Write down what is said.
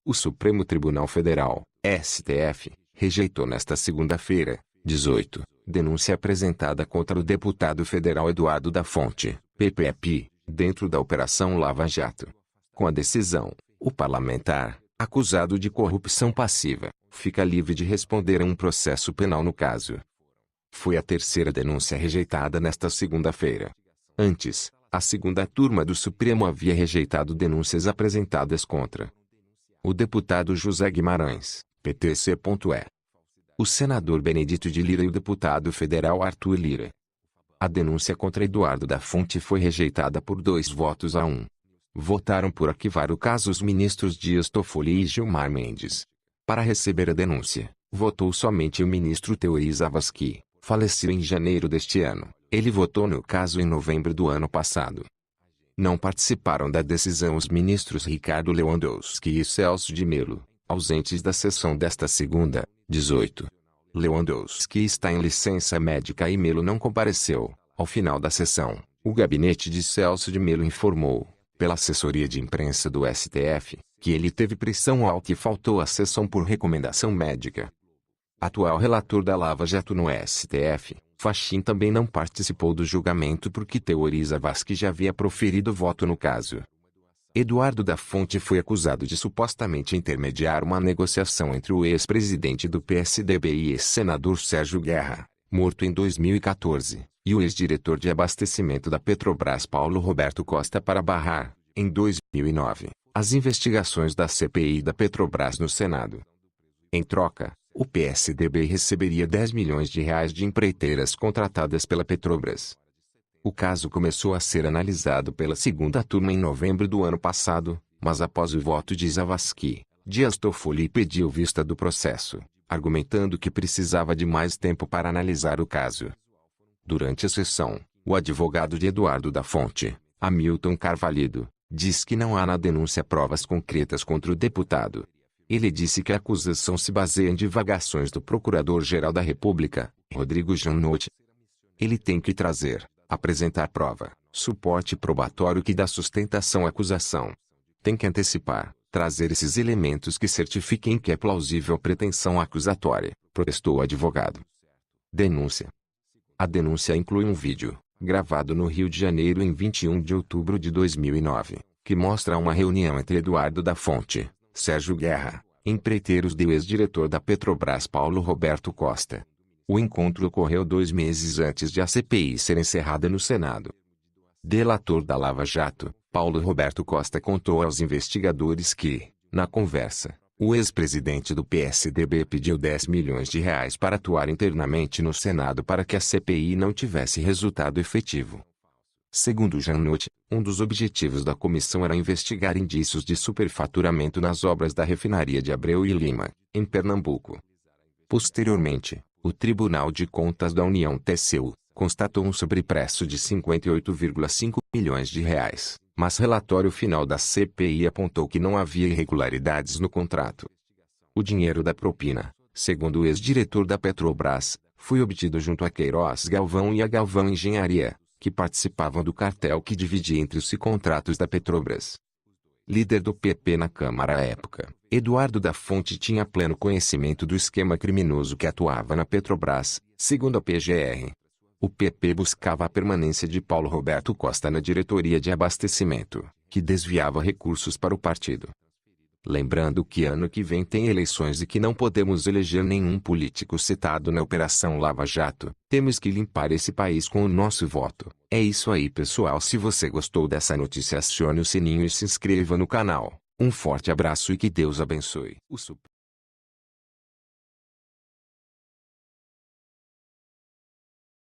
O Supremo Tribunal Federal, STF, rejeitou nesta segunda-feira, 18, denúncia apresentada contra o deputado federal Eduardo da Fonte, PPP, dentro da Operação Lava Jato. Com a decisão, o parlamentar, acusado de corrupção passiva, fica livre de responder a um processo penal no caso. Foi a terceira denúncia rejeitada nesta segunda-feira. Antes, a segunda turma do Supremo havia rejeitado denúncias apresentadas contra o deputado José Guimarães, PTC.E. O senador Benedito de Lira e o deputado federal Arthur Lira. A denúncia contra Eduardo da Fonte foi rejeitada por 2-1. Votaram por arquivar o caso os ministros Dias Toffoli e Gilmar Mendes. Para receber a denúncia, votou somente o ministro Teori Zavascki, que faleceu em janeiro deste ano. Ele votou no caso em novembro do ano passado. Não participaram da decisão os ministros Ricardo Lewandowski e Celso de Mello, ausentes da sessão desta segunda, 18. Lewandowski está em licença médica e Mello não compareceu. Ao final da sessão, o gabinete de Celso de Mello informou, pela assessoria de imprensa do STF, que ele teve pressão alta e faltou à sessão por recomendação médica. Atual relator da Lava Jato no STF, Fachin também não participou do julgamento porque Teori Zavascki já havia proferido voto no caso. Eduardo da Fonte foi acusado de supostamente intermediar uma negociação entre o ex-presidente do PSDB e ex-senador Sérgio Guerra, morto em 2014, e o ex-diretor de abastecimento da Petrobras Paulo Roberto Costa para barrar, em 2009, as investigações da CPI da Petrobras no Senado. Em troca, o PSDB receberia R$ 10 milhões de empreiteiras contratadas pela Petrobras. O caso começou a ser analisado pela segunda turma em novembro do ano passado, mas após o voto de Zavascki, Dias Toffoli pediu vista do processo, argumentando que precisava de mais tempo para analisar o caso. Durante a sessão, o advogado de Eduardo da Fonte, Hamilton Carvalho, diz que não há na denúncia provas concretas contra o deputado. Ele disse que a acusação se baseia em divagações do Procurador-Geral da República, Rodrigo Janot. Ele tem que apresentar prova, suporte probatório que dá sustentação à acusação. Tem que trazer esses elementos que certifiquem que é plausível a pretensão acusatória, protestou o advogado. Denúncia. A denúncia inclui um vídeo, gravado no Rio de Janeiro em 21 de outubro de 2009, que mostra uma reunião entre Eduardo da Fonte, Sérgio Guerra, empreiteiros e o ex-diretor da Petrobras Paulo Roberto Costa. O encontro ocorreu 2 meses antes de a CPI ser encerrada no Senado. Delator da Lava Jato, Paulo Roberto Costa contou aos investigadores que, na conversa, o ex-presidente do PSDB pediu R$ 10 milhões para atuar internamente no Senado para que a CPI não tivesse resultado efetivo. Segundo Janot, um dos objetivos da comissão era investigar indícios de superfaturamento nas obras da refinaria de Abreu e Lima, em Pernambuco. Posteriormente, o Tribunal de Contas da União (TCU) constatou um sobrepreço de R$ 58,5 milhões, mas relatório final da CPI apontou que não havia irregularidades no contrato. O dinheiro da propina, segundo o ex-diretor da Petrobras, foi obtido junto a Queiroz Galvão e a Galvão Engenharia, que participavam do cartel que dividia entre os contratos da Petrobras. Líder do PP na Câmara à época, Eduardo da Fonte tinha pleno conhecimento do esquema criminoso que atuava na Petrobras, segundo a PGR. O PP buscava a permanência de Paulo Roberto Costa na diretoria de abastecimento, que desviava recursos para o partido. Lembrando que ano que vem tem eleições e que não podemos eleger nenhum político citado na Operação Lava Jato, temos que limpar esse país com o nosso voto. É isso aí, pessoal. Se você gostou dessa notícia, acione o sininho e se inscreva no canal. Um forte abraço e que Deus abençoe.